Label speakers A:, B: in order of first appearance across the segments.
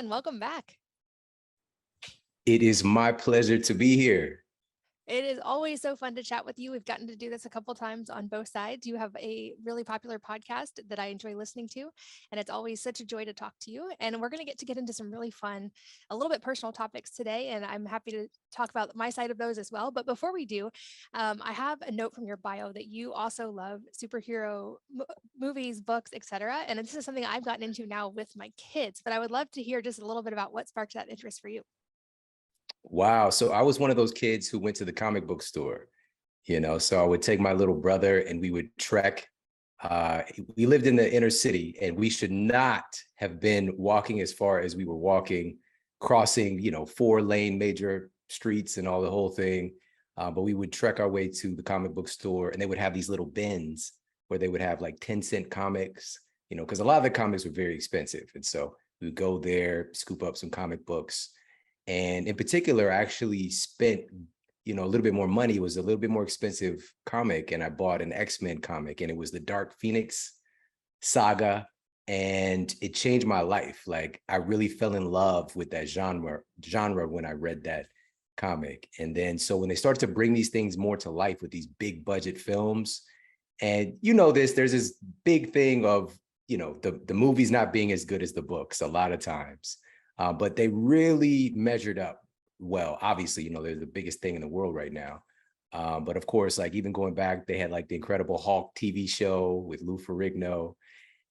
A: Shawn, welcome back.
B: It is my pleasure to be here.
A: It is always so fun to chat with you. We've gotten to do this a couple times on both sides. You have a really popular podcast that I enjoy listening to, and it's always such a joy to talk to you. And we're going to get into some really fun, a little bit personal topics today, and I'm happy to talk about my side of those as well. But before we do, I have a note from your bio that you also love superhero movies, books, etc. And this is something I've gotten into now with my kids. But I would love to hear just a little bit about what sparked that interest for you.
B: Wow. So I was one of those kids who went to the comic book store, so I would take my little brother and we would trek. We lived in the inner city and we should not have been walking as far as we were walking, crossing, 4-lane major streets and all the whole thing. But we would trek our way to the comic book store and they would have these little bins where they would have like 10-cent comics, because a lot of the comics were very expensive. And so we would go there, scoop up some comic books. And in particular, I actually spent, a little bit more money. It was a little bit more expensive comic. And I bought an X-Men comic and it was the Dark Phoenix saga. And it changed my life. Like I really fell in love with that genre when I read that comic. And then so when they started to bring these things more to life with these big budget films, and there's this big thing of, the movies not being as good as the books a lot of times. But they really measured up well. Obviously, they're the biggest thing in the world right now. But of course, like even going back, they had like the Incredible Hulk TV show with Lou Ferrigno.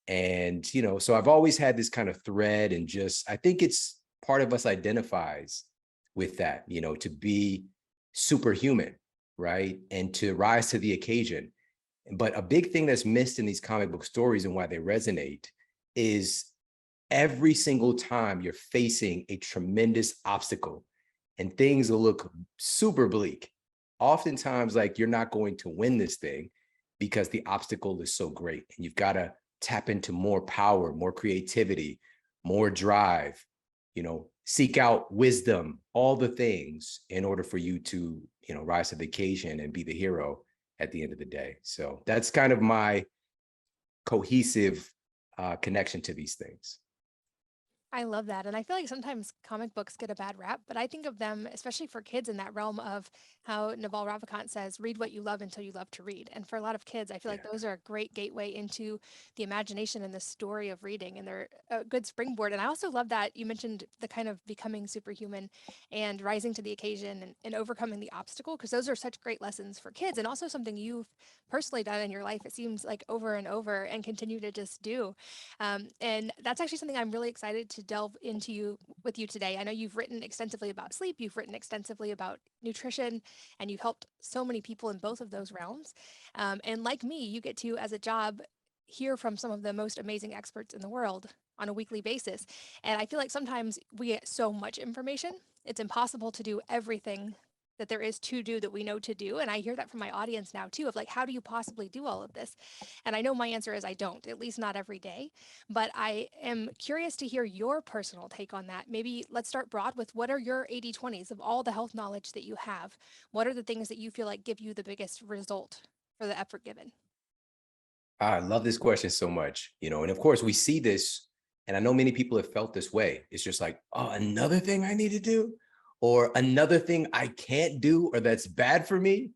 B: And, so I've always had this kind of thread and I think it's part of us identifies with that, to be superhuman, right? And to rise to the occasion. But a big thing that's missed in these comic book stories and why they resonate is every single time you're facing a tremendous obstacle and things will look super bleak. Oftentimes, like you're not going to win this thing because the obstacle is so great and you've got to tap into more power, more creativity, more drive, seek out wisdom, all the things in order for you to, rise to the occasion and be the hero at the end of the day. So that's kind of my cohesive connection to these things.
A: I love that. And I feel like sometimes comic books get a bad rap, but I think of them, especially for kids, in that realm of how Naval Ravikant says, read what you love until you love to read. And for a lot of kids, I feel like those are a great gateway into the imagination and the story of reading, and they're a good springboard. And I also love that you mentioned the kind of becoming superhuman and rising to the occasion and overcoming the obstacle, because those are such great lessons for kids and also something you've personally done in your life, it seems like over and over, and continue to just do. And that's actually something I'm really excited to delve into with you today. I know you've written extensively about sleep, you've written extensively about nutrition, and you've helped so many people in both of those realms. And like me, you get to, as a job, hear from some of the most amazing experts in the world on a weekly basis. And I feel like sometimes we get so much information, it's impossible to do everything that there is to do that we know to do. And I hear that from my audience now too, of like, how do you possibly do all of this? And I know my answer is I don't, at least not every day. But I am curious to hear your personal take on that. Maybe let's start broad with, what are your 80/20s of all the health knowledge that you have? What are the things that you feel like give you the biggest result for the effort given?
B: I love this question so much, and of course we see this, and I know many people have felt this way. It's just like, oh, another thing I need to do, or another thing I can't do, or that's bad for me,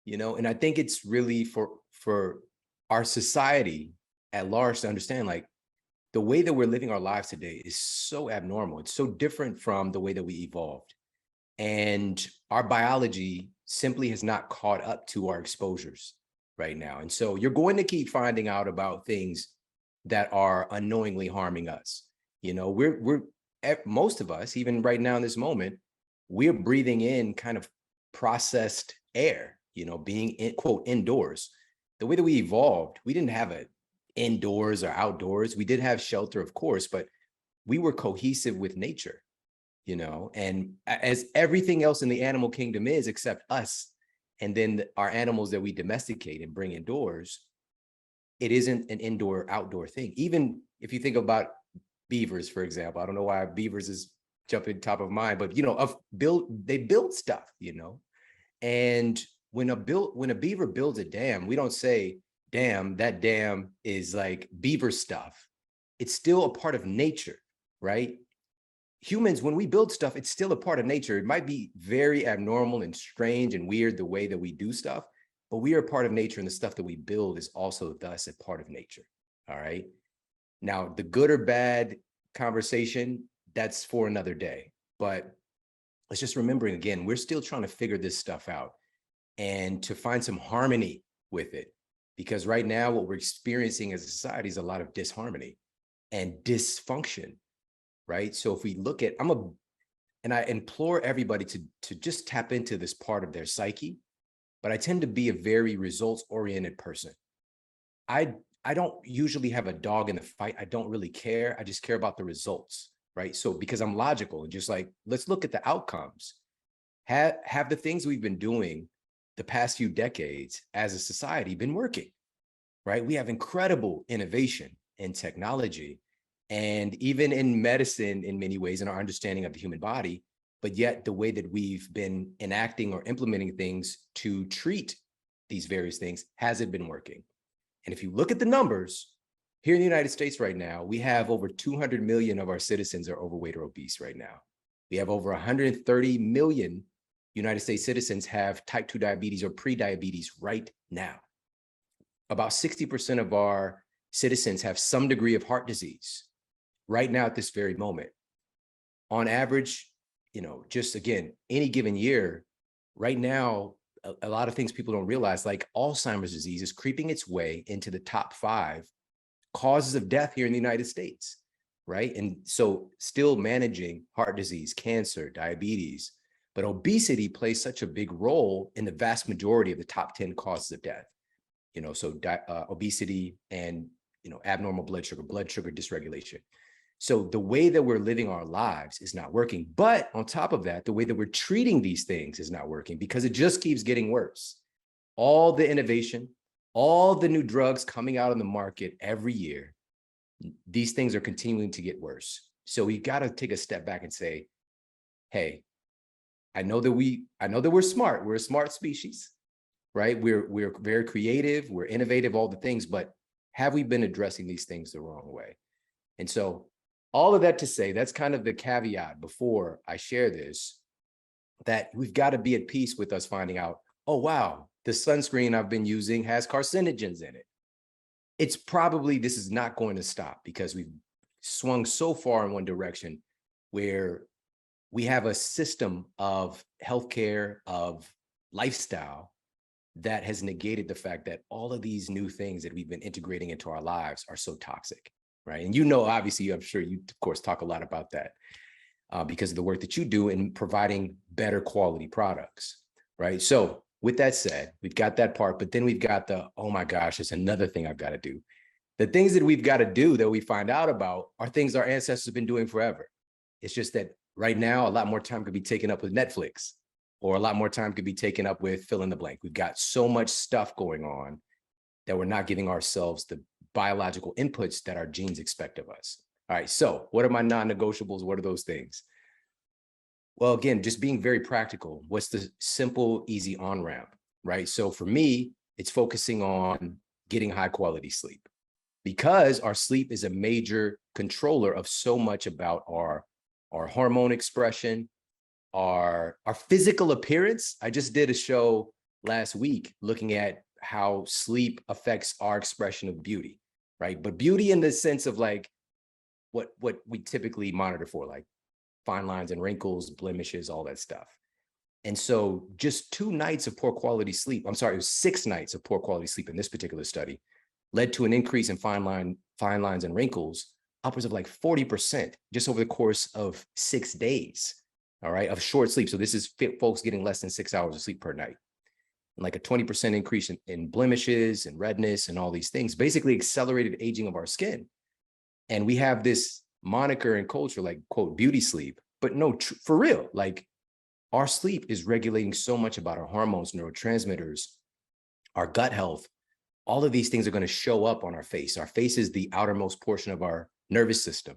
B: and I think it's really for our society at large to understand, like, the way that we're living our lives today is so abnormal. It's so different from the way that we evolved. And our biology simply has not caught up to our exposures right now. And so you're going to keep finding out about things that are unknowingly harming us. We're most of us, even right now in this moment, we're breathing in kind of processed air, being in, quote, indoors. The way that we evolved, we didn't have a indoors or outdoors. We did have shelter, of course, but we were cohesive with nature, and as everything else in the animal kingdom is, except us, and then our animals that we domesticate and bring indoors, it isn't an indoor outdoor thing. Even if you think about beavers, for example, I don't know why beavers is jumping top of mind, but they build stuff, and when a beaver builds a dam, we don't say, damn, that dam is like beaver stuff. It's still a part of nature, right? humans, when we build stuff, it's still a part of nature. It might be very abnormal and strange and weird the way that we do stuff, but we are a part of nature, and the stuff that we build is also thus a part of nature. All right. Now, the good or bad conversation, that's for another day. But let's just remembering again, we're still trying to figure this stuff out and to find some harmony with it. Because right now, what we're experiencing as a society is a lot of disharmony and dysfunction, right? So if we look at, and I implore everybody to just tap into this part of their psyche, but I tend to be a very results-oriented person. I don't usually have a dog in the fight. I don't really care. I just care about the results, right? So because I'm logical and just like, let's look at the outcomes. Have the things we've been doing the past few decades as a society been working, right? We have incredible innovation in technology and even in medicine in many ways in our understanding of the human body, but yet the way that we've been enacting or implementing things to treat these various things hasn't been working. And if you look at the numbers, here in the United States right now, we have over 200 million of our citizens are overweight or obese right now. We have over 130 million United States citizens have type 2 diabetes or pre-diabetes right now. About 60% of our citizens have some degree of heart disease right now at this very moment. On average, just again, any given year, right now, a lot of things people don't realize, like Alzheimer's disease is creeping its way into the top 5 causes of death here in the United States, right? And so still managing heart disease, cancer, diabetes, but obesity plays such a big role in the vast majority of the top 10 causes of death. So obesity and, abnormal blood sugar dysregulation. So the way that we're living our lives is not working. But on top of that, the way that we're treating these things is not working because it just keeps getting worse. All the innovation, all the new drugs coming out on the market every year, these things are continuing to get worse. So we've got to take a step back and say, hey, I know that we're smart. We're a smart species, right? We're very creative, we're innovative, all the things, but have we been addressing these things the wrong way? And so all of that to say, that's kind of the caveat before I share this, that we've got to be at peace with us finding out, oh, wow, the sunscreen I've been using has carcinogens in it. This is not going to stop because we've swung so far in one direction where we have a system of healthcare, of lifestyle that has negated the fact that all of these new things that we've been integrating into our lives are so toxic. Right. And obviously, I'm sure you, of course, talk a lot about that because of the work that you do in providing better quality products. Right. So with that said, we've got that part, but then we've got oh my gosh, there's another thing I've got to do. The things that we've got to do that we find out about are things our ancestors have been doing forever. It's just that right now, a lot more time could be taken up with Netflix, or a lot more time could be taken up with fill in the blank. We've got so much stuff going on that we're not giving ourselves the biological inputs that our genes expect of us. All right, so what are my non-negotiables? What are those things? Well, again, just being very practical. What's the simple, easy on-ramp, right? So for me, it's focusing on getting high quality sleep because our sleep is a major controller of so much about our hormone expression, our physical appearance. I just did a show last week looking at how sleep affects our expression of beauty, right? But beauty in the sense of like what we typically monitor for, like fine lines and wrinkles, blemishes, all that stuff. And so just 2 nights of poor quality sleep, I'm sorry, it was 6 nights of poor quality sleep in this particular study, led to an increase in fine lines and wrinkles, upwards of like 40% just over the course of 6 days, all right, of short sleep. So this is folks getting less than 6 hours of sleep per night. Like a 20% increase in blemishes and redness and all these things, basically accelerated aging of our skin. And we have this moniker in culture, like, quote, beauty sleep, but no, for real, like our sleep is regulating so much about our hormones, neurotransmitters, our gut health. All of these things are going to show up on our face. Our face is the outermost portion of our nervous system,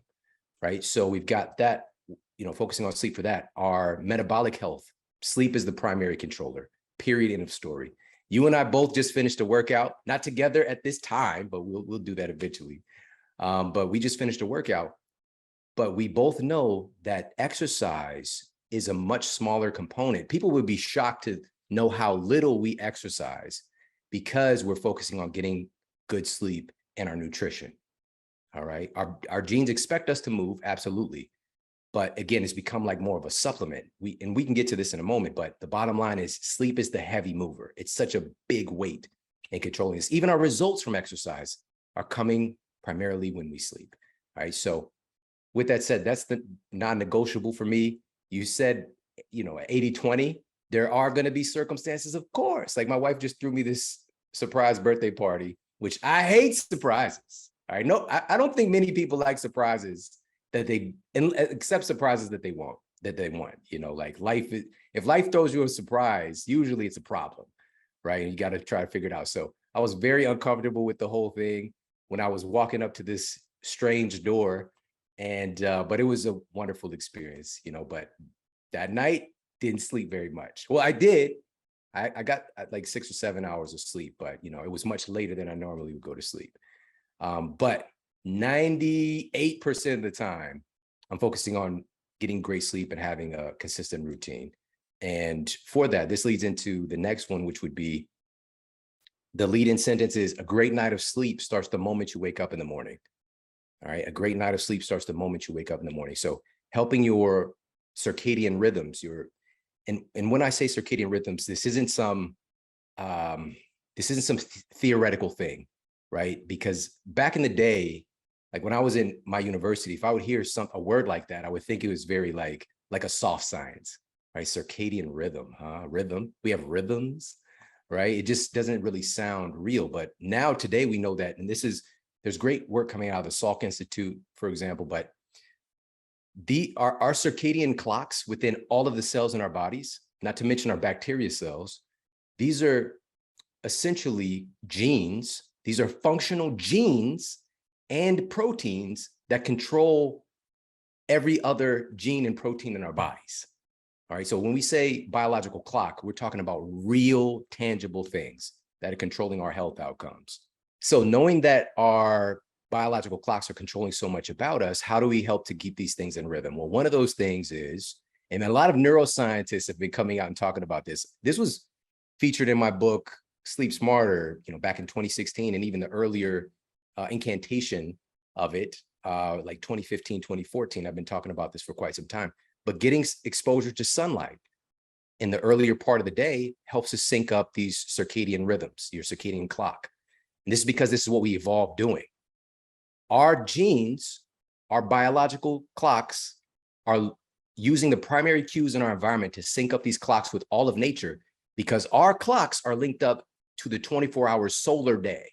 B: right? So we've got that, focusing on sleep for that. Our metabolic health, sleep is the primary controller. Period. End of story. You and I both just finished a workout, not together at this time, but we'll do that eventually. But we just finished a workout but we both know that exercise is a much smaller component. People would be shocked to know how little we exercise because we're focusing on getting good sleep and our nutrition. All right. Our genes expect us to move, absolutely. But again, it's become like more of a supplement. We can get to this in a moment, but the bottom line is sleep is the heavy mover. It's such a big weight in controlling this. Even our results from exercise are coming primarily when we sleep. All right. So with that said, that's the non-negotiable for me. You said, 80-20. There are going to be circumstances, of course. Like my wife just threw me this surprise birthday party, which I hate surprises. All right. No, I don't think many people like surprises that they accept surprises that they want. Like if life throws you a surprise, usually it's a problem, right? And you got to try to figure it out. So I was very uncomfortable with the whole thing when I was walking up to this strange door, and but it was a wonderful experience, but that night didn't sleep very much. Well, I did. I got like 6 or 7 hours of sleep, but it was much later than I normally would go to sleep. But 98% of the time, I'm focusing on getting great sleep and having a consistent routine. And for that, this leads into the next one, which would be the lead-in sentence is: a great night of sleep starts the moment you wake up in the morning. All right. A great night of sleep starts the moment you wake up in the morning. So helping your circadian rhythms, and when I say circadian rhythms, this isn't some theoretical thing, right? Because back in the day, like when I was in my university, if I would hear a word like that, I would think it was very like a soft science, right? Circadian rhythm, huh? Rhythm. We have rhythms, right? It just doesn't really sound real. But now today we know that, and there's great work coming out of the Salk Institute, for example, but our circadian clocks within all of the cells in our bodies, not to mention our bacteria cells, these are essentially genes. These are functional genes and proteins that control every other gene and protein in our bodies. All right. So when we say biological clock, we're talking about real, tangible things that are controlling our health outcomes. So knowing that our biological clocks are controlling so much about us, how do we help to keep these things in rhythm? Well, one of those things is, and a lot of neuroscientists have been coming out and talking about this. This was featured in my book, Sleep Smarter, back in 2016, and even the earlier incantation of it, like 2015, 2014. I've been talking about this for quite some time. But getting exposure to sunlight in the earlier part of the day helps to sync up these circadian rhythms, your circadian clock. And this is because this is what we evolved doing. Our genes, our biological clocks, are using the primary cues in our environment to sync up these clocks with all of nature, because our clocks are linked up to the 24-hour solar day.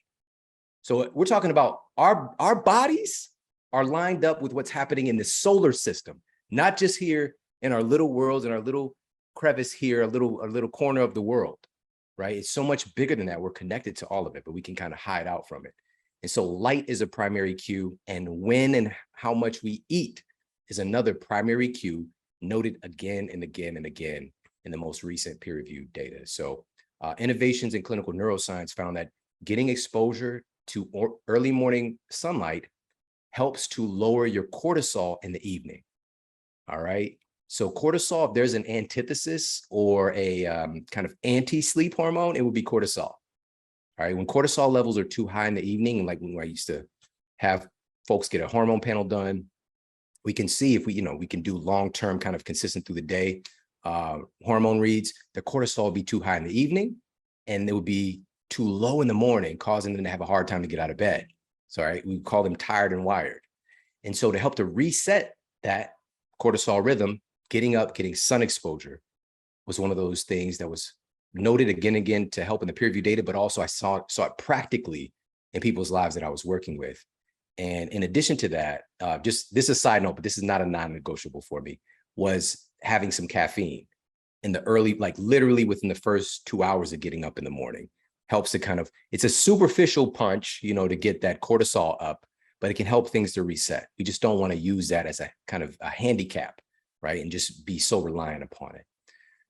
B: So we're talking about our bodies are lined up with what's happening in the solar system, not just here in our little worlds and our little crevice here, a little corner of the world, right? It's so much bigger than that. We're connected to all of it, but we can kind of hide out from it. And so light is a primary cue, and when and how much we eat is another primary cue, noted again and again and again in the most recent peer-reviewed data. So innovations in clinical neuroscience found that getting exposure to early morning sunlight helps to lower your cortisol in the evening. All right. So cortisol, if there's an antithesis or a kind of anti-sleep hormone, it would be cortisol. All right. When cortisol levels are too high in the evening, and like when I used to have folks get a hormone panel done, we can see if we can do long-term kind of consistent through the day hormone reads, the cortisol would be too high in the evening, and it would be too low in the morning, causing them to have a hard time to get out of bed. So, right, we call them tired and wired. And so to help to reset that cortisol rhythm, getting up, getting sun exposure was one of those things that was noted again and again to help in the peer review data, but also I saw it practically in people's lives that I was working with. And in addition to that, just this is a side note, but this is not a non-negotiable for me, was having some caffeine in the early, like literally within the first 2 hours of getting up in the morning. Helps to kind of, it's a superficial punch, to get that cortisol up, but it can help things to reset. We just don't want to use that as a kind of a handicap, right? And just be so reliant upon it.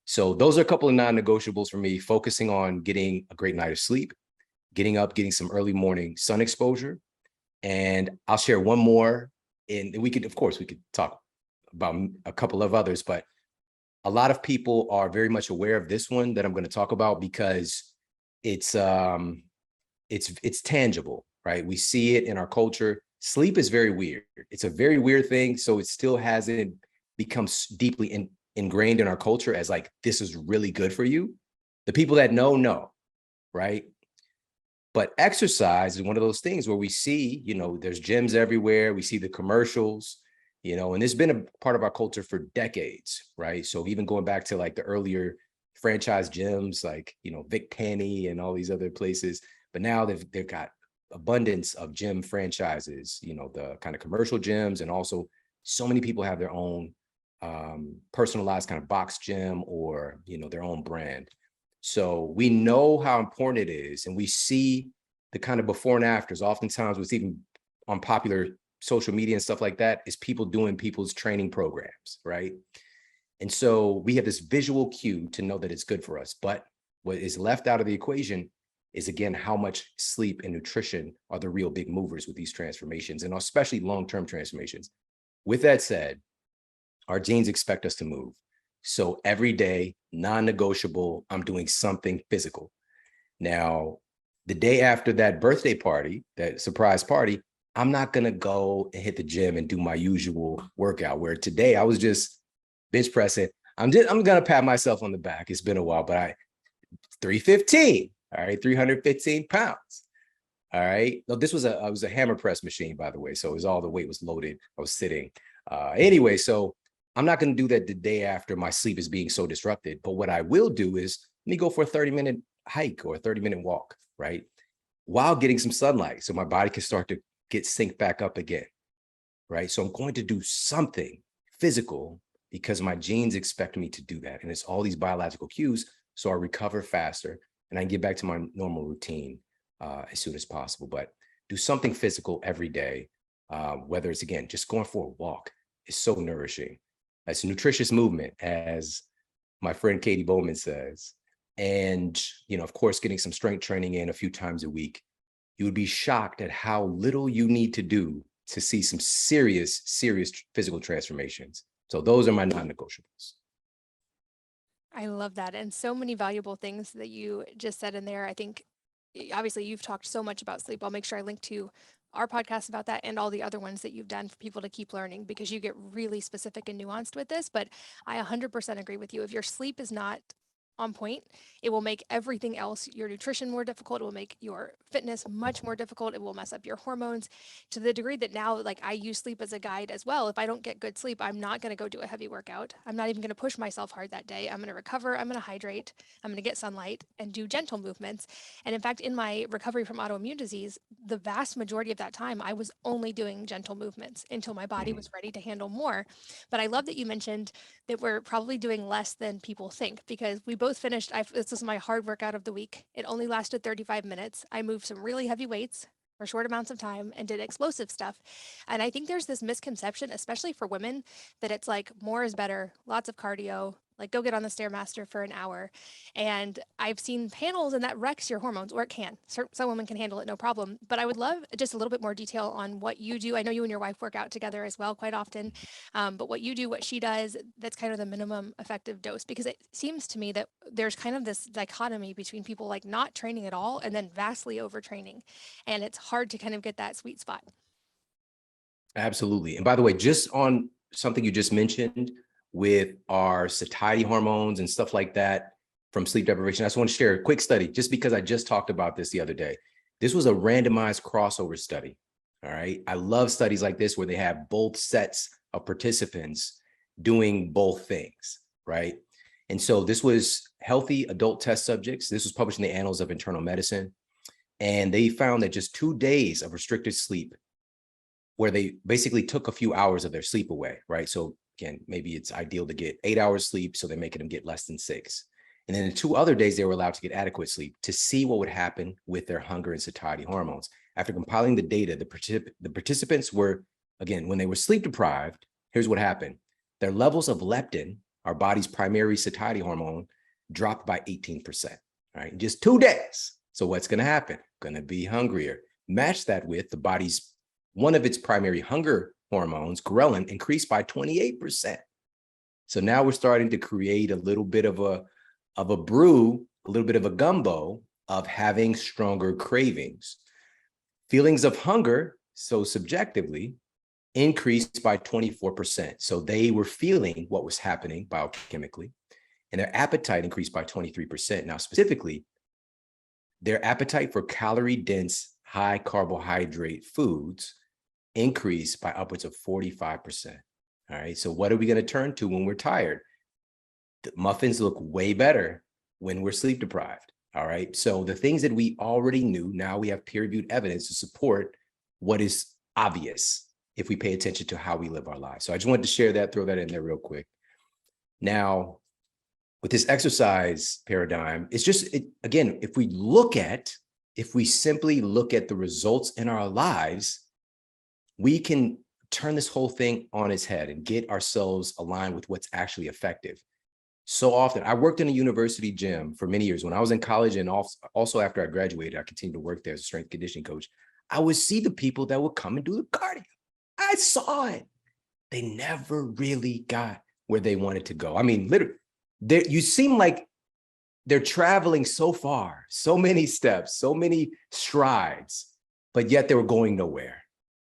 B: So those are a couple of non-negotiables for me, focusing on getting a great night of sleep, getting up, getting some early morning sun exposure. And I'll share one more and we could, of course, we could talk about a couple of others, but a lot of people are very much aware of this one that I'm going to talk about because it's tangible, right? We see it in our culture. Sleep is very weird. It's a very weird thing. So it still hasn't become deeply ingrained in our culture as like, this is really good for you. The people that know, right? But exercise is one of those things where we see, there's gyms everywhere. We see the commercials, and it's been a part of our culture for decades, right? So even going back to like the earlier franchise gyms, like, Vic Tanny and all these other places, but now they've got abundance of gym franchises, the kind of commercial gyms, and also so many people have their own personalized kind of box gym or, their own brand. So we know how important it is, and we see the kind of before and afters. Oftentimes, what's even on popular social media and stuff like that is people doing people's training programs, right? And so we have this visual cue to know that it's good for us. But what is left out of the equation is, again, how much sleep and nutrition are the real big movers with these transformations, and especially long-term transformations. With that said, our genes expect us to move. So every day, non-negotiable, I'm doing something physical. Now, the day after that birthday party, that surprise party, I'm not going to go and hit the gym and do my usual workout, where today I was just bench pressing. I'm going to pat myself on the back. It's been a while, but 315, all right, 315 pounds. All right. No, this was a hammer press machine, by the way. So it was all the weight was loaded. I was sitting. Anyway, so I'm not going to do that the day after my sleep is being so disrupted. But what I will do is let me go for a 30-minute hike or a 30-minute walk, right? While getting some sunlight, so my body can start to get synced back up again, right? So I'm going to do something physical because my genes expect me to do that. And it's all these biological cues. So I recover faster and I can get back to my normal routine as soon as possible. But do something physical every day, whether it's, again, just going for a walk is so nourishing. That's nutritious movement, as my friend Katie Bowman says. And, of course, getting some strength training in a few times a week. You would be shocked at how little you need to do to see some serious physical transformations. So those are my non-negotiables.
A: I love that. And so many valuable things that you just said in there. I think obviously you've talked so much about sleep. I'll make sure I link to our podcast about that and all the other ones that you've done for people to keep learning, because you get really specific and nuanced with this. But I 100% agree with you. If your sleep is not on point, it will make everything else, your nutrition, more difficult. It will make your fitness much more difficult. It will mess up your hormones to the degree that now, like, I use sleep as a guide as well. If I don't get good sleep, I'm not going to go do a heavy workout. I'm not even going to push myself hard that day. I'm going to recover. I'm going to hydrate. I'm going to get sunlight and do gentle movements. And in fact, in my recovery from autoimmune disease, the vast majority of that time, I was only doing gentle movements until my body was ready to handle more. But I love that you mentioned that we're probably doing less than people think, because we both finished. This was my hard workout of the week. It only lasted 35 minutes. I moved some really heavy weights for short amounts of time and did explosive stuff. And I think there's this misconception, especially for women, that it's like more is better, lots of cardio, like go get on the Stairmaster for an hour. And I've seen panels and that wrecks your hormones, or it can. Some women can handle it, no problem. But I would love just a little bit more detail on what you do. I know you and your wife work out together as well quite often, but what you do, what she does, that's kind of the minimum effective dose. Because it seems to me that there's kind of this dichotomy between people like not training at all and then vastly overtraining. And it's hard to kind of get that sweet spot.
B: Absolutely. And by the way, just on something you just mentioned with our satiety hormones and stuff like that from sleep deprivation, I just want to share a quick study, just because I just talked about this the other day. This was a randomized crossover study. All right. I love studies like this where they have both sets of participants doing both things. Right. And so this was healthy adult test subjects. This was published in the Annals of Internal Medicine. And they found that just 2 days of restricted sleep, where they basically took a few hours of their sleep away, right? So again, maybe it's ideal to get 8 hours sleep, so they're making them get less than 6. And then the 2 other days, they were allowed to get adequate sleep to see what would happen with their hunger and satiety hormones. After compiling the data, the participants were, again, when they were sleep deprived, here's what happened. Their levels of leptin, our body's primary satiety hormone, dropped by 18%, right? In just 2 days. So what's going to happen? Going to be hungrier. Match that with the body's one of its primary hunger hormones, ghrelin, increased by 28%. So now we're starting to create a little bit of a brew, a little bit of a gumbo of having stronger cravings. Feelings of hunger, so subjectively, increased by 24%. So they were feeling what was happening biochemically, and their appetite increased by 23%. Now, specifically, their appetite for calorie-dense, high carbohydrate foods increased by upwards of 45%. All right. So what are we going to turn to when we're tired? The muffins look way better when we're sleep deprived. All right. So the things that we already knew, now we have peer-reviewed evidence to support what is obvious if we pay attention to how we live our lives. So I just wanted to share that, throw that in there real quick. Now, with this exercise paradigm, it's just, again, if we simply look at the results in our lives, we can turn this whole thing on its head and get ourselves aligned with what's actually effective. So often, I worked in a university gym for many years. When I was in college and also after I graduated, I continued to work there as a strength and conditioning coach. I would see the people that would come and do the cardio. I saw it. They never really got where they wanted to go. I mean, literally, you seem like they're traveling so far, so many steps, so many strides, but yet they were going nowhere.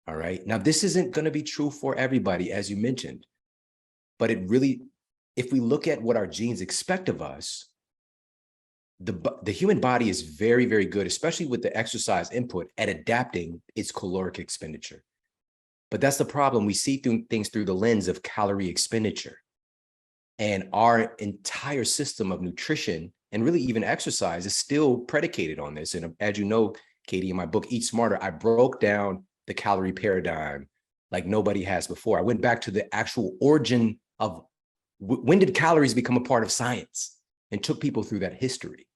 B: All right. Now, this isn't going to be true for everybody, as you mentioned, but it really, if we look at what our genes expect of us, the human body is very, very good, especially with the exercise input, at adapting its caloric expenditure. But that's the problem. We see things through the lens of calorie expenditure. And our entire system of nutrition and really even exercise is still predicated on this. And as you know, Katie, in my book, Eat Smarter, I broke down the calorie paradigm like nobody has before. I went back to the actual origin of when did calories become a part of science, and took people through that history,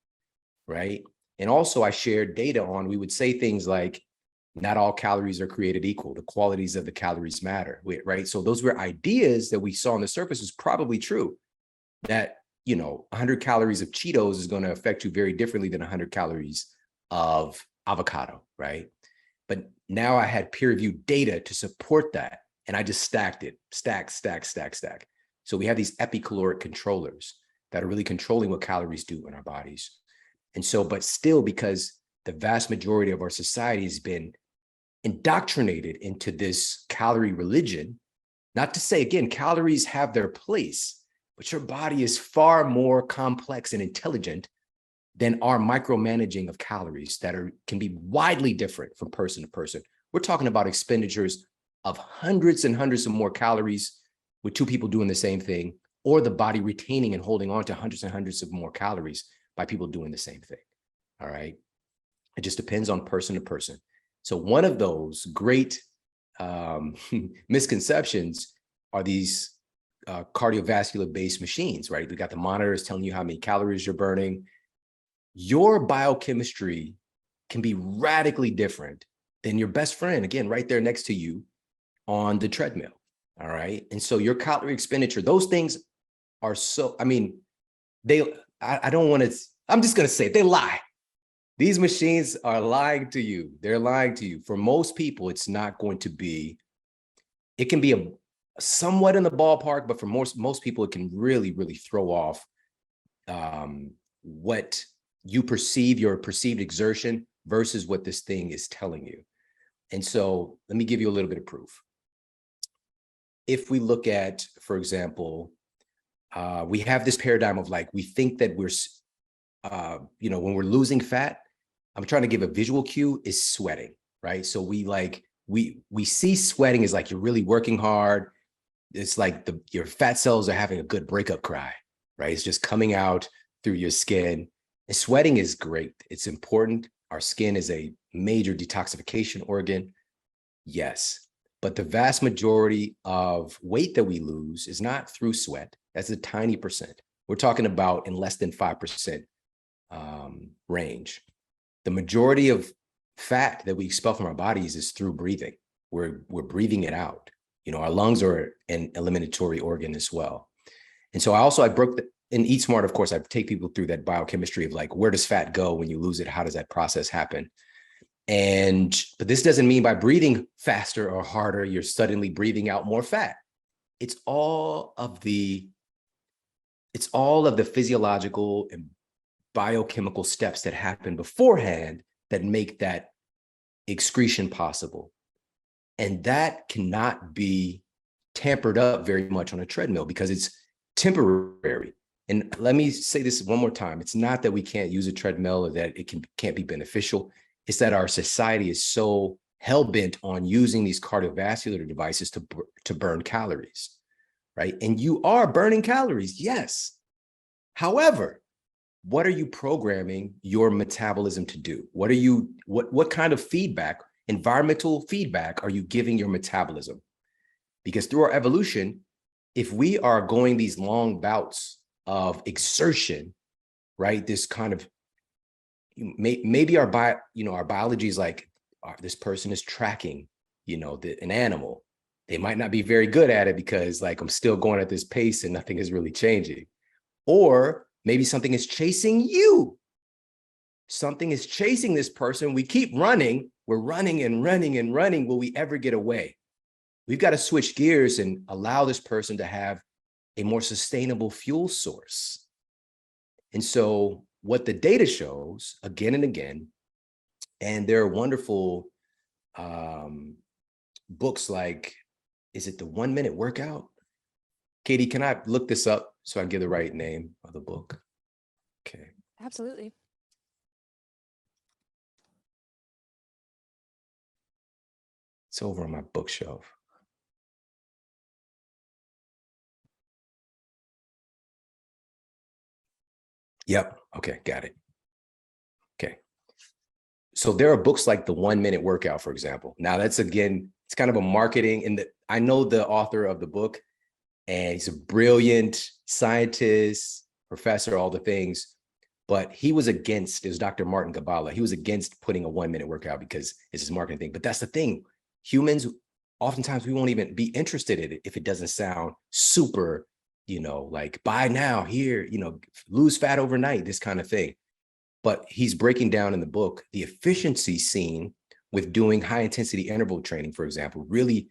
B: right? And also I shared data on, we would say things like, not all calories are created equal. The qualities of the calories matter, right? So those were ideas that we saw on the surface is probably true, that, 100 calories of Cheetos is going to affect you very differently than 100 calories of avocado, right? But now I had peer-reviewed data to support that, and I just stacked it, stack. So we have these epicaloric controllers that are really controlling what calories do in our bodies. And so, but still, because the vast majority of our society has been indoctrinated into this calorie religion, not to say, again, calories have their place, but your body is far more complex and intelligent than our micromanaging of calories that can be widely different from person to person. We're talking about expenditures of hundreds and hundreds of more calories with two people doing the same thing, or the body retaining and holding on to hundreds and hundreds of more calories by people doing the same thing. All right. It just depends on person to person. So one of those great misconceptions are these cardiovascular-based machines, right? We got the monitors telling you how many calories you're burning. Your biochemistry can be radically different than your best friend, again, right there next to you on the treadmill. All right. And so your calorie expenditure, those things are so, I mean, I don't want to, I'm just going to say it, they lie. These machines are lying to you. They're lying to you. For most people, it's not going to be, it can be a somewhat in the ballpark, but for most people, it can really, really throw off what you perceive, your perceived exertion versus what this thing is telling you. And so let me give you a little bit of proof. If we look at, for example, we have this paradigm of like, we think that we're, when we're losing fat, I'm trying to give a visual cue, is sweating, right? So we see sweating as like you're really working hard. It's like your fat cells are having a good breakup cry, right? It's just coming out through your skin. And sweating is great. It's important. Our skin is a major detoxification organ. Yes. But the vast majority of weight that we lose is not through sweat. That's a tiny percent. We're talking about in less than 5% range. The majority of fat that we expel from our bodies is through breathing. We're breathing it out. Our lungs are an eliminatory organ as well. And so I broke in Eat Smart, of course, I take people through that biochemistry of like, where does fat go when you lose it? How does that process happen? But this doesn't mean by breathing faster or harder, you're suddenly breathing out more fat. It's all of the physiological and biochemical steps that happen beforehand that make that excretion possible. And that cannot be tampered up very much on a treadmill because it's temporary. And let me say this one more time. It's not that we can't use a treadmill or that it can't be beneficial. It's that our society is so hell-bent on using these cardiovascular devices to burn calories, right? And you are burning calories, yes. However, what are you programming your metabolism to do? What kind of feedback, environmental feedback, are you giving your metabolism? Because through our evolution, if we are going these long bouts of exertion, right? This kind of maybe our biology is like, this person is tracking, an animal. They might not be very good at it because like I'm still going at this pace and nothing is really changing. Or maybe something is chasing you. Something is chasing this person. We keep running. We're running and running and running. Will we ever get away? We've got to switch gears and allow this person to have a more sustainable fuel source. And so what the data shows again and again, and there are wonderful books like, is it the 1 Minute Workout? Katie, can I look this up so I can get the right name of the book? Okay.
A: Absolutely.
B: It's over on my bookshelf. Yep. Okay. Got it. Okay. So there are books like the 1 Minute Workout, for example. Now that's, again, it's kind of a marketing, and I know the author of the book, and he's a brilliant scientist, professor, all the things, but he was against, it was Dr. Martin Gabala. He was against putting a 1 minute workout because it's his marketing thing. But that's the thing. Humans, oftentimes we won't even be interested in it if it doesn't sound super, like buy now, here, lose fat overnight, this kind of thing. But he's breaking down in the book the efficiency seen with doing high intensity interval training, for example, really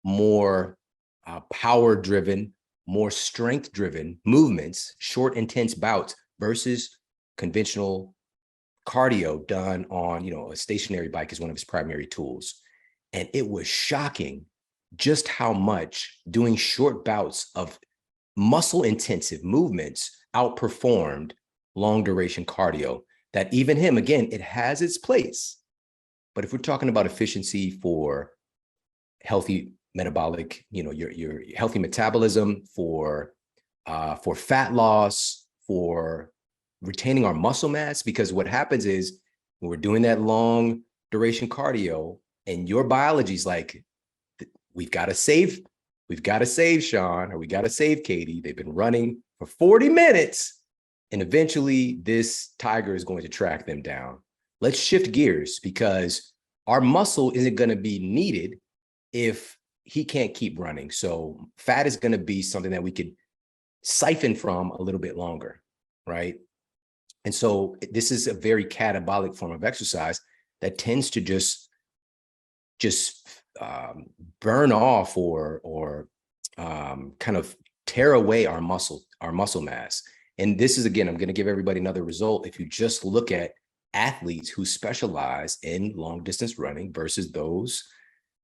B: more power driven, more strength driven movements, short, intense bouts versus conventional cardio done on, a stationary bike is one of his primary tools. And it was shocking just how much doing short bouts of muscle intensive movements outperformed long duration cardio. That even him, again, it has its place. But if we're talking about efficiency for healthy metabolic, your healthy metabolism, for fat loss, for retaining our muscle mass, because what happens is when we're doing that long duration cardio and your biology's like, we've got to save Shawn, or we got to save Katie. They've been running for 40 minutes and eventually this tiger is going to track them down. Let's shift gears because our muscle isn't going to be needed if he can't keep running. So fat is going to be something that we could siphon from a little bit longer, right? And so this is a very catabolic form of exercise that tends to just burn off or kind of tear away our muscle mass. And this is, again, I'm going to give everybody another result. If you just look at athletes who specialize in long distance running versus those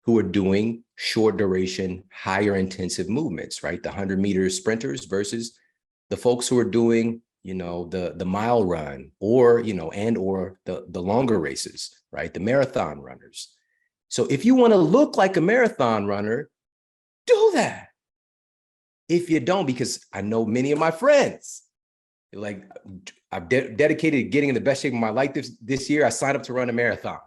B: who are doing short duration, higher intensive movements, right? The 100-meter sprinters versus the folks who are doing, the mile run or, or the longer races, right? The marathon runners. So if you want to look like a marathon runner, do that. If you don't, because I know many of my friends, like I've dedicated to getting in the best shape of my life this year. I signed up to run a marathon.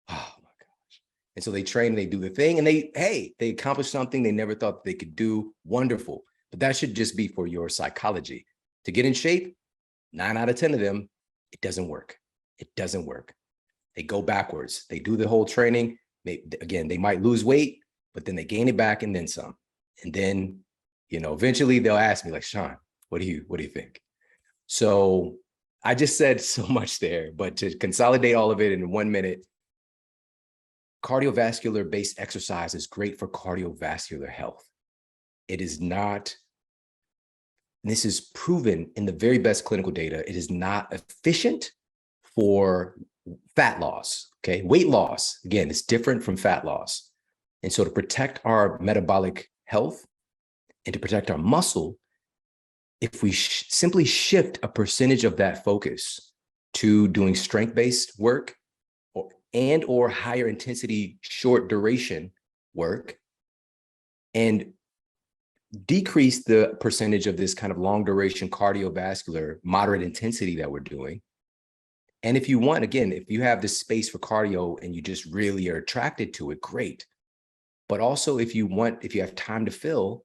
B: Oh my gosh. And so they train and they do the thing and they accomplish something they never thought they could do. Wonderful. But that should just be for your psychology. To get in shape, 9 out of 10 of them, it doesn't work. It doesn't work. They go backwards. They do the whole training. They might lose weight, but then they gain it back and then some. And then, eventually they'll ask me like, Shawn, what do you think? So I just said so much there, but to consolidate all of it in 1 minute, cardiovascular based exercise is great for cardiovascular health. It is not, this is proven in the very best clinical data, it is not efficient for fat loss. Okay. Weight loss, again, is different from fat loss. And so to protect our metabolic health and to protect our muscle, if we simply shift a percentage of that focus to doing strength-based work or higher intensity, short duration work, and decrease the percentage of this kind of long duration cardiovascular moderate intensity that we're doing. And if you want, again, if you have this space for cardio and you just really are attracted to it, great. But also if you have time to fill,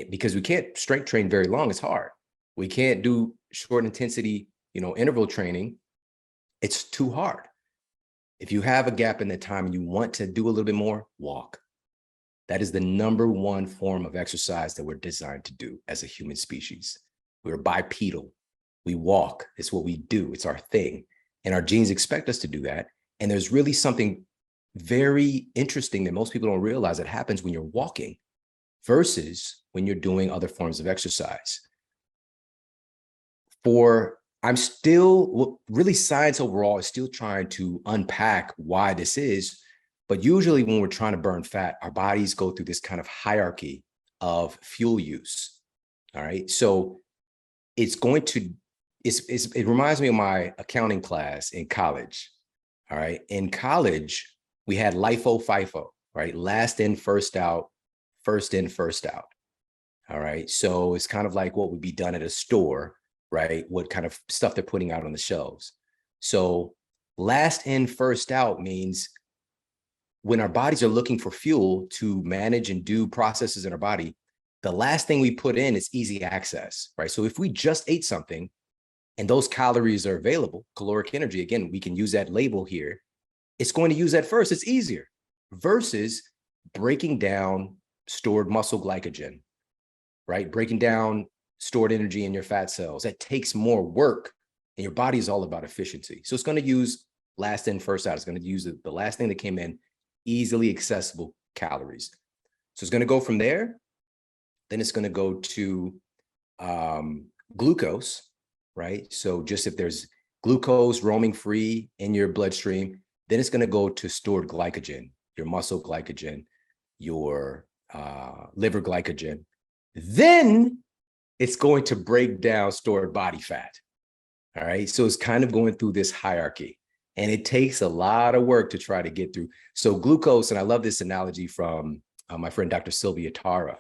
B: because we can't strength train very long, it's hard. We can't do short intensity, interval training. It's too hard. If you have a gap in the time and you want to do a little bit more, walk. That is the number one form of exercise that we're designed to do as a human species. We're bipedal. We walk. It's what we do. It's our thing. And our genes expect us to do that. And there's really something very interesting that most people don't realize that happens when you're walking versus when you're doing other forms of exercise. I'm still, really science overall is still trying to unpack why this is, but usually when we're trying to burn fat, our bodies go through this kind of hierarchy of fuel use, all right? So it reminds me of my accounting class in college, all right? In college, we had LIFO, FIFO, right? Last in, first out, first in, first out, all right? So it's kind of like what would be done at a store, right? What kind of stuff they're putting out on the shelves. So last in, first out means when our bodies are looking for fuel to manage and do processes in our body, the last thing we put in is easy access, right? So if we just ate something and those calories are available, caloric energy, again, we can use that label here, it's going to use that first. It's easier versus breaking down stored muscle glycogen, right? Breaking down stored energy in your fat cells. That takes more work, and your body is all about efficiency. So it's going to use last in, first out. It's going to use the last thing that came in, easily accessible calories. So it's going to go from there. Then it's going to go to glucose, right? So just if there's glucose roaming free in your bloodstream, then it's going to go to stored glycogen, your muscle glycogen, your liver glycogen. Then it's going to break down stored body fat. All right. So it's kind of going through this hierarchy, and it takes a lot of work to try to get through. So glucose, and I love this analogy from my friend, Dr. Sylvia Tara,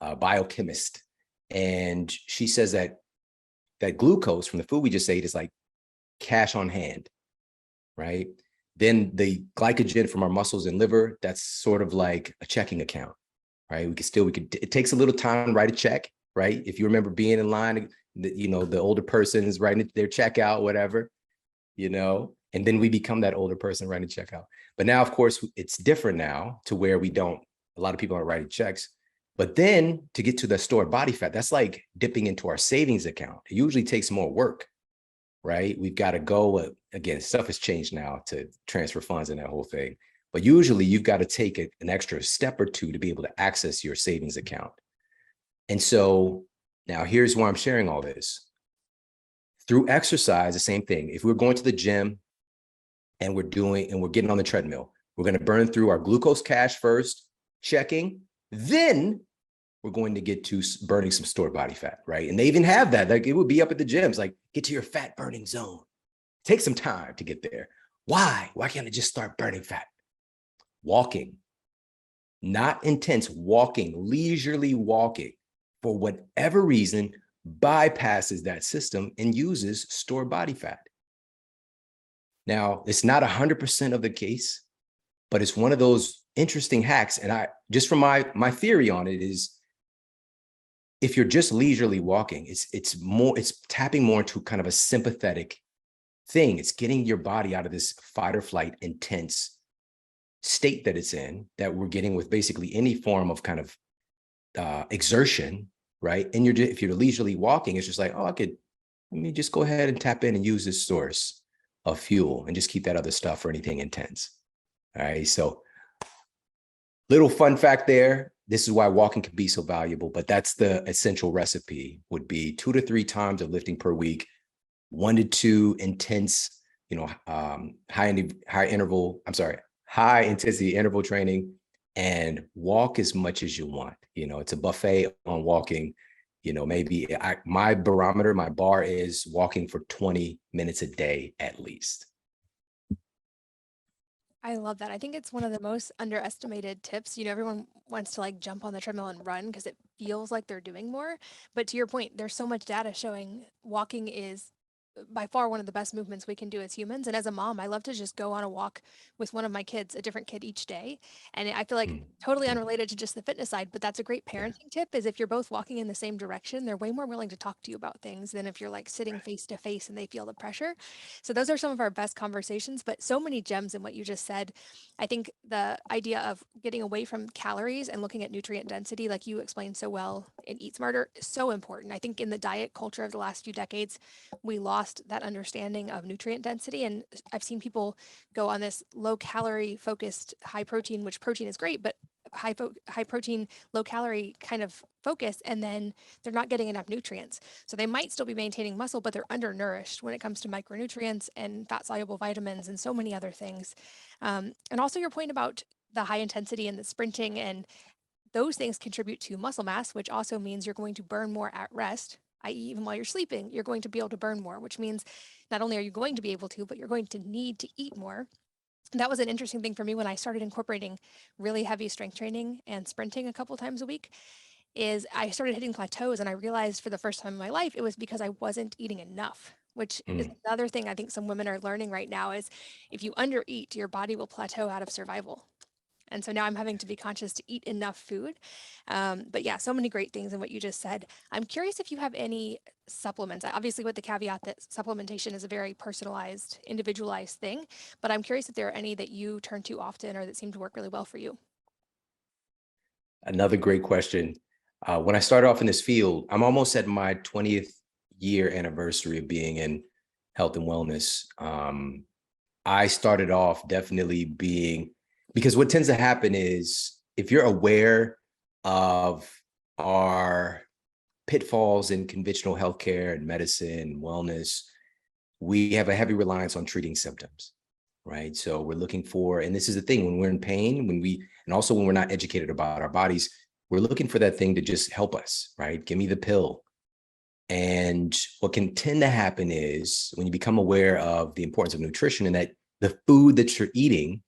B: a biochemist. And she says that glucose from the food we just ate is like cash on hand, right? Then the glycogen from our muscles and liver, that's sort of like a checking account, right? It takes a little time to write a check, right? If you remember being in line, the older person is writing their check out, whatever, and then we become that older person writing check out. But now, of course, it's different now to where a lot of people aren't writing checks. But then to get to the stored body fat, that's like dipping into our savings account. It usually takes more work, right? We've got to go, again, stuff has changed now to transfer funds and that whole thing. But usually you've got to take an extra step or two to be able to access your savings account. And so now here's why I'm sharing all this. Through exercise, the same thing. If we're going to the gym and we're getting on the treadmill, we're going to burn through our glucose cache first, checking, then we're going to get to burning some stored body fat, right? And they even have that. Like, it would be up at the gyms, like, get to your fat burning zone. Take some time to get there. Why? Why can't I just start burning fat? Walking, not intense walking, leisurely walking, for whatever reason, bypasses that system and uses stored body fat. Now, it's not 100% of the case, but it's one of those interesting hacks. And just from my theory on it is, if you're just leisurely walking, it's tapping more into kind of a sympathetic thing. It's getting your body out of this fight or flight intense state that it's in, that we're getting with basically any form of kind of exertion, right? And if you're leisurely walking, it's just like, let me just go ahead and tap in and use this source of fuel and just keep that other stuff for anything intense. All right. So little fun fact there. This is why walking can be so valuable, but that's the essential recipe would be 2 to 3 times of lifting per week, 1 to 2 intense, high intensity interval training, and walk as much as you want. It's a buffet on walking. Maybe my barometer, my bar is walking for 20 minutes a day at least.
A: I love that. I think it's one of the most underestimated tips. Everyone wants to like jump on the treadmill and run because it feels like they're doing more. But to your point, there's so much data showing walking is by far one of the best movements we can do as humans. And as a mom, I love to just go on a walk with one of my kids, a different kid each day. And I feel like totally
B: Mhm.
A: unrelated to just the fitness side, but that's a great
B: Yeah.
A: parenting tip is if you're both walking in the same direction, they're way more willing to talk to you about things than if you're like sitting face to face and they feel the pressure. So those are some of our best conversations, but so many gems in what you just said. I think the idea of getting away from calories and looking at nutrient density, like you explained so well in Eat Smarter, is so important. I think in the diet culture of the last few decades, we lost that understanding of nutrient density. And I've seen people go on this low calorie focused high protein, which protein is great, but high protein, low calorie kind of focus, and then they're not getting enough nutrients. So they might still be maintaining muscle, but they're undernourished when it comes to micronutrients and fat soluble vitamins and so many other things. And also your point about the high intensity and the sprinting and those things contribute to muscle mass, which also means you're going to burn more at rest, i.e., even while you're sleeping, you're going to be able to burn more, which means not only are you going to be able to, but you're going to need to eat more. And that was an interesting thing for me when I started incorporating really heavy strength training and sprinting a couple times a week is I started hitting plateaus and I realized for the first time in my life it was because I wasn't eating enough, which is
B: Mm.
A: another thing I think some women are learning right now is if you undereat, your body will plateau out of survival. And so now I'm having to be conscious to eat enough food. But yeah, so many great things in what you just said. I'm curious if you have any supplements, obviously, with the caveat that supplementation is a very personalized, individualized thing. But I'm curious if there are any that you turn to often or that seem to work really well for you.
B: Another great question. When I started off in this field, I'm almost at my 20th year anniversary of being in health and wellness. I started off definitely being, because what tends to happen is if you're aware of our pitfalls in conventional healthcare and medicine and wellness, we have a heavy reliance on treating symptoms, right? So we're looking for, and this is the thing, when we're in pain, and also when we're not educated about our bodies, we're looking for that thing to just help us, right? Give me the pill. And what can tend to happen is when you become aware of the importance of nutrition and that the food that you're eating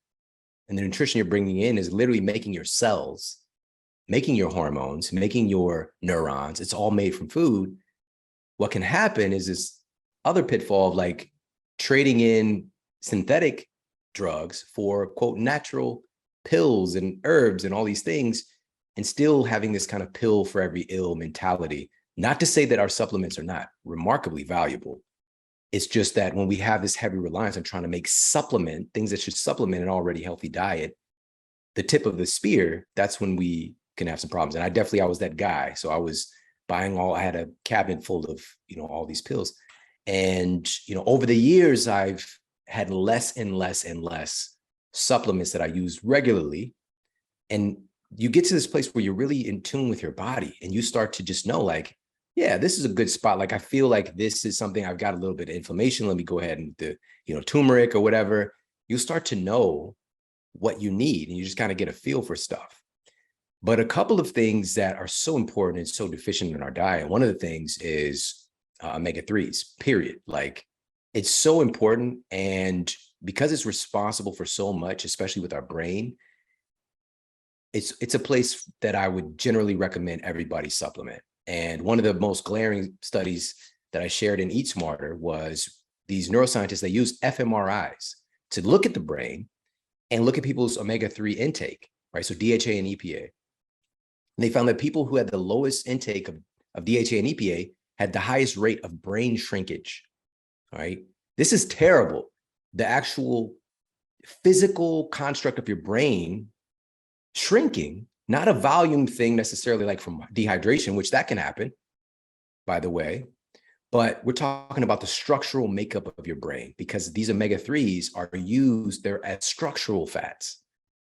B: and the nutrition you're bringing in is literally making your cells, making your hormones, making your neurons, it's all made from food. What can happen is this other pitfall of like trading in synthetic drugs for quote natural pills and herbs and all these things, and still having this kind of pill for every ill mentality. Not to say that our supplements are not remarkably valuable. It's just that when we have this heavy reliance on trying to make supplement things that should supplement an already healthy diet, the tip of the spear, that's when we can have some problems. And I was that guy. So I was I had a cabinet full of, all these pills. And, over the years, I've had less and less and less supplements that I use regularly. And you get to this place where you're really in tune with your body and you start to just know like, yeah, this is a good spot. Like, I feel like this is something I've got a little bit of inflammation. Let me go ahead and turmeric or whatever. You start to know what you need and you just kind of get a feel for stuff. But a couple of things that are so important and so deficient in our diet, one of the things is omega-3s, period. Like, it's so important. And because it's responsible for so much, especially with our brain, it's a place that I would generally recommend everybody supplement. And one of the most glaring studies that I shared in Eat Smarter was these neuroscientists, they use fMRIs to look at the brain and look at people's omega-3 intake, right? So DHA and EPA. And they found that people who had the lowest intake of DHA and EPA had the highest rate of brain shrinkage, all right? This is terrible. The actual physical construct of your brain shrinking, not a volume thing necessarily like from dehydration, which that can happen, by the way, But we're talking about the structural makeup of your brain, because these omega-3s are used, they're as structural fats,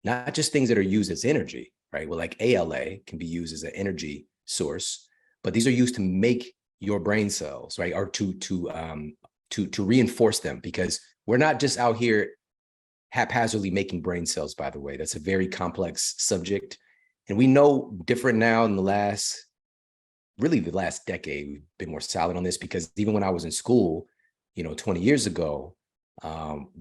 B: not just things that are used as energy, right? Well, like ALA can be used as an energy source, but these are used to make your brain cells, right? Or to reinforce them, because we're not just out here haphazardly making brain cells, by the way. That's a very complex subject. And we know different now in the last, really the last decade, we've been more solid on this, because even when I was in school, 20 years ago,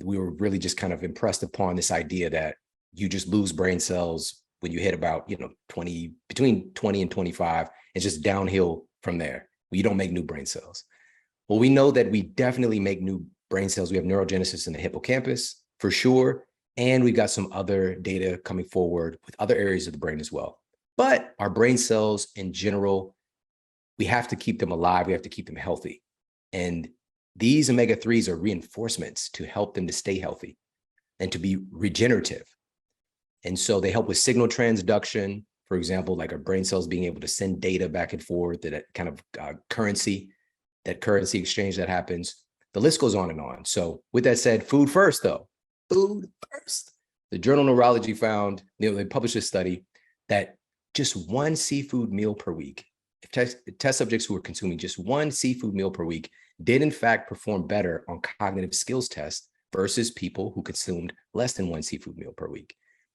B: we were really just kind of impressed upon this idea that you just lose brain cells when you hit about, 20, between 20 and 25, it's just downhill from there. You don't make new brain cells. Well, we know that we definitely make new brain cells. We have neurogenesis in the hippocampus for sure. And we've got some other data coming forward with other areas of the brain as well. But our brain cells in general, we have to keep them alive. We have to keep them healthy. And these omega-3s are reinforcements to help them to stay healthy and to be regenerative. And so they help with signal transduction, for example, like our brain cells being able to send data back and forth, that kind of currency exchange that happens. The list goes on and on. So with that said, food first, though. Food first. The Journal of Neurology found, they published a study that just one seafood meal per week, test subjects who were consuming just one seafood meal per week did in fact perform better on cognitive skills tests versus people who consumed less than one seafood meal per week.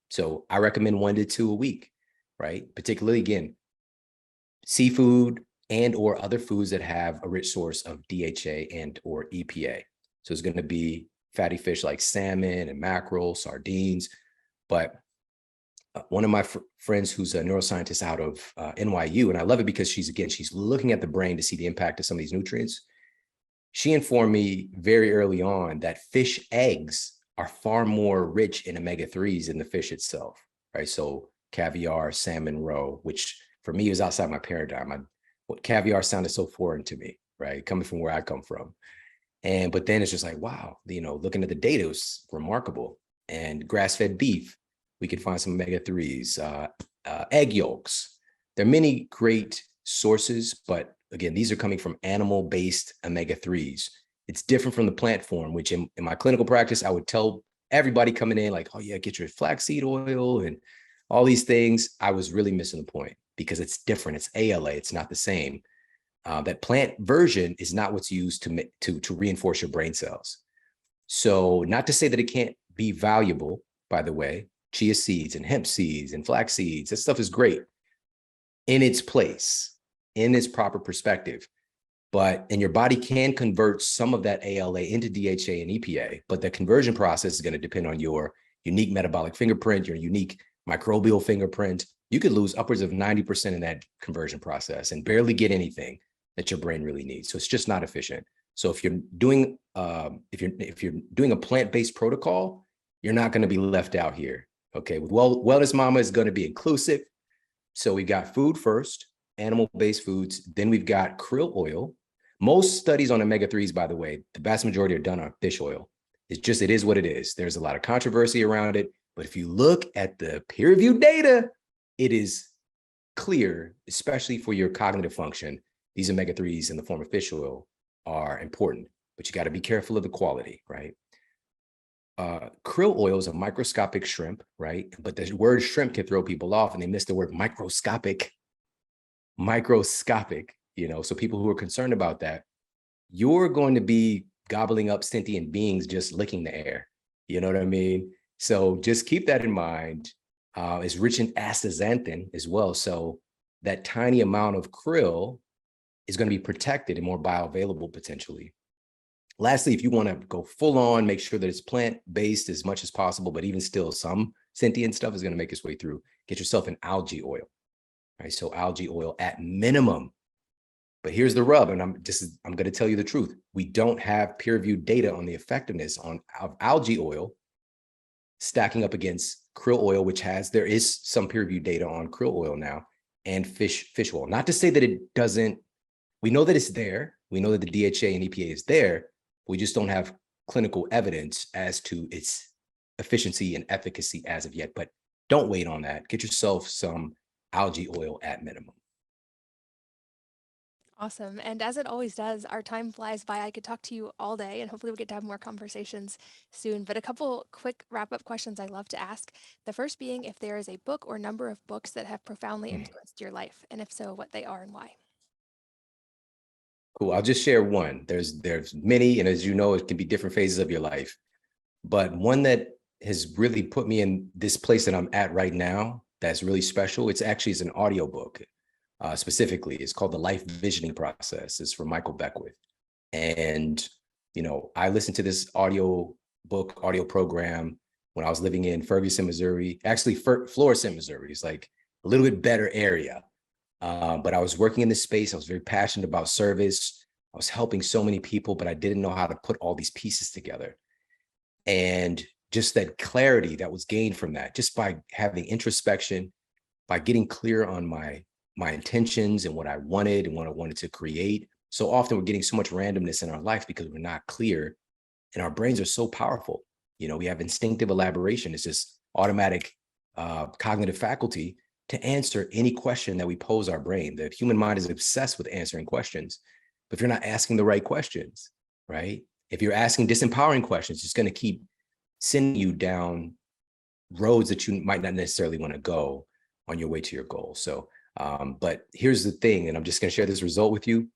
B: So I recommend 1 to 2 a week, right? Particularly, again, seafood and or other foods that have a rich source of DHA and or EPA. So it's going to be fatty fish like salmon and mackerel, sardines. But one of my friends who's a neuroscientist out of NYU, and I love it because she's looking at the brain to see the impact of some of these nutrients. She informed me very early on that fish eggs are far more rich in omega-3s than the fish itself, right? So caviar, salmon roe, which for me is outside my paradigm. Caviar sounded so foreign to me, right? Coming from where I come from. But then it's just like, wow, looking at the data, it was remarkable. And grass-fed beef, we could find some omega-3s, egg yolks. There are many great sources, but again, these are coming from animal-based omega-3s. It's different from the plant form, which in my clinical practice, I would tell everybody coming in like, oh yeah, get your flaxseed oil and all these things. I was really missing the point because it's different. It's ALA. It's not the same. That plant version is not what's used to reinforce your brain cells. So not to say that it can't be valuable, by the way, chia seeds and hemp seeds and flax seeds, that stuff is great in its place, in its proper perspective. And your body can convert some of that ALA into DHA and EPA, but the conversion process is going to depend on your unique metabolic fingerprint, your unique microbial fingerprint. You could lose upwards of 90% in that conversion process and barely get anything that your brain really needs. So it's just not efficient. So if you're doing a plant-based protocol, you're not going to be left out here. Okay, with Wellness Mama is going to be inclusive. So we've got food first, animal-based foods. Then we've got krill oil. Most studies on omega-3s, by the way, the vast majority are done on fish oil. It is what it is. There's a lot of controversy around it. But if you look at the peer-reviewed data, it is clear, especially for your cognitive function, these omega-3s in the form of fish oil are important, but you got to be careful of the quality, right? Krill oil is a microscopic shrimp, right? But the word shrimp can throw people off and they miss the word microscopic, so people who are concerned about that, you're going to be gobbling up sentient beings just licking the air. You know what I mean? So just keep that in mind. It's rich in astaxanthin as well. So that tiny amount of krill is going to be protected and more bioavailable potentially. Lastly, if you want to go full on, make sure that it's plant-based as much as possible, but even still some sentient stuff is going to make its way through. Get yourself an algae oil, right? So algae oil at minimum. But here's the rub, and I'm going to tell you the truth. We don't have peer-reviewed data on the effectiveness of algae oil stacking up against krill oil, there is some peer-reviewed data on krill oil now, and fish oil. Not to say that it doesn't, we know that it's there. We know that the DHA and EPA is there. We just don't have clinical evidence as to its efficiency and efficacy as of yet. But don't wait on that. Get yourself some algae oil at minimum.
A: Awesome. And as it always does, our time flies by. I could talk to you all day, and hopefully we get to have more conversations soon. But a couple quick wrap up questions I love to ask. The first being if there is a book or number of books that have profoundly
B: Mm.
A: influenced your life, and if so, what they are and why.
B: Cool. I'll just share one. There's many, and as you know, it can be different phases of your life. But one that has really put me in this place that I'm at right now that's really special. It's an audiobook, specifically. It's called The Life Visioning Process. It's from Michael Beckwith. And, I listened to this audio program when I was living in Ferguson, Missouri, actually Florissant, Missouri. It's like a little bit better area. But I was working in this space. I was very passionate about service. I was helping so many people, but I didn't know how to put all these pieces together. And just that clarity that was gained from that, just by having introspection, by getting clear on my intentions and what I wanted and what I wanted to create. So often we're getting so much randomness in our life because we're not clear, and our brains are so powerful. We have instinctive elaboration. It's just automatic cognitive faculty to answer any question that we pose our brain. The human mind is obsessed with answering questions. But if you're not asking the right questions, right? If you're asking disempowering questions, it's going to keep sending you down roads that you might not necessarily want to go on your way to your goal. So, but here's the thing, and I'm just going to share this result with you.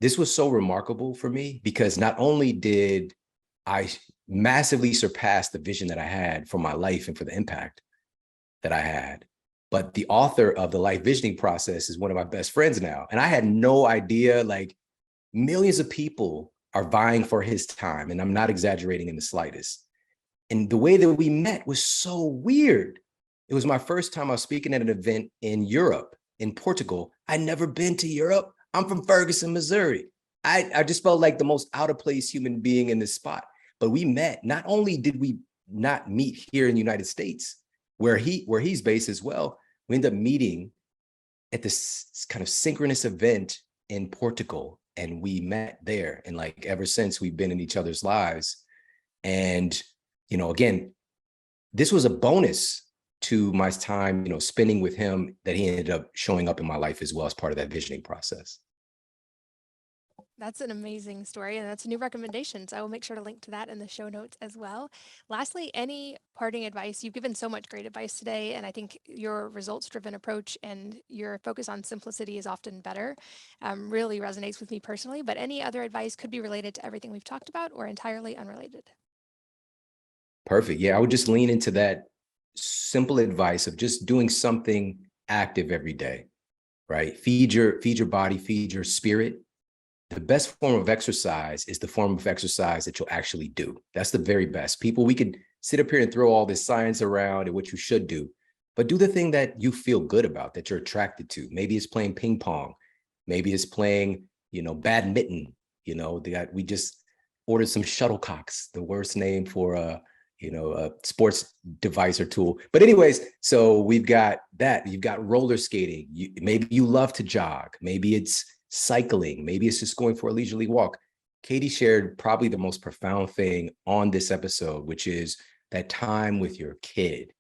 B: This was so remarkable for me because not only did I massively surpass the vision that I had for my life and for the impact that I had, but the author of the life visioning process is one of my best friends now. And I had no idea, like, millions of people are vying for his time. And I'm not exaggerating in the slightest. And the way that we met was so weird. It was my first time I was speaking at an event in Europe, in Portugal. I'd never been to Europe. I'm from Ferguson, Missouri. I just felt like the most out of place human being in this spot. But we met. Not only did we not meet here in the United States, where he's based as well, we ended up meeting at this kind of synchronous event in Portugal, and we met there. And like ever since, we've been in each other's lives. And again, this was a bonus to my time, spending with him, that he ended up showing up in my life as well as part of that visioning process.
A: That's an amazing story, and that's a new recommendation. So I will make sure to link to that in the show notes as well. Lastly, any parting advice? You've given so much great advice today, and I think your results driven approach and your focus on simplicity is often better. Really resonates with me personally. But any other advice could be related to everything we've talked about or entirely unrelated.
B: Perfect. Yeah, I would just lean into that simple advice of just doing something active every day, right? Feed your body, feed your spirit. The best form of exercise is the form of exercise that you'll actually do. That's the very best. People, we could sit up here and throw all this science around and what you should do, but do the thing that you feel good about, that you're attracted to. Maybe it's playing ping pong. Maybe it's playing, badminton. We just ordered some shuttlecocks, the worst name for a sports device or tool. But anyways, so we've got that. You've got roller skating. Maybe you love to jog. Maybe it's cycling. Maybe it's just going for a leisurely walk. Katie shared probably the most profound thing on this episode, which is that time with your kid.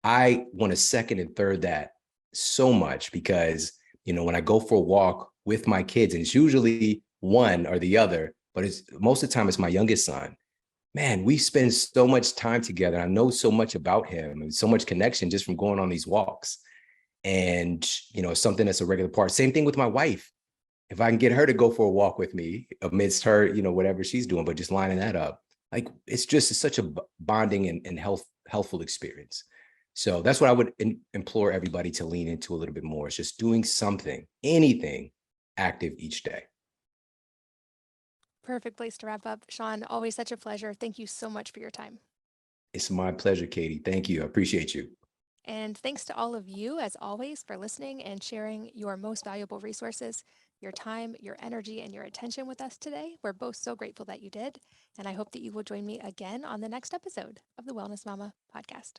B: I want to second and third that so much because, when I go for a walk with my kids, and it's usually one or the other, but it's most of the time it's my youngest son. Man, we spend so much time together. I know so much about him and so much connection just from going on these walks. And, it's something that's a regular part. Same thing with my wife. If I can get her to go for a walk with me amidst her, whatever she's doing, but just lining that up, like it's such a bonding and healthful experience. So that's what I would implore everybody to lean into a little bit more. Is just doing something, anything active each day.
A: Perfect place to wrap up. Shawn, always such a pleasure. Thank you so much for your time.
B: It's my pleasure, Katie. Thank you. I appreciate you.
A: And thanks to all of you, as always, for listening and sharing your most valuable resources, your time, your energy, and your attention with us today. We're both so grateful that you did. And I hope that you will join me again on the next episode of the Wellness Mama podcast.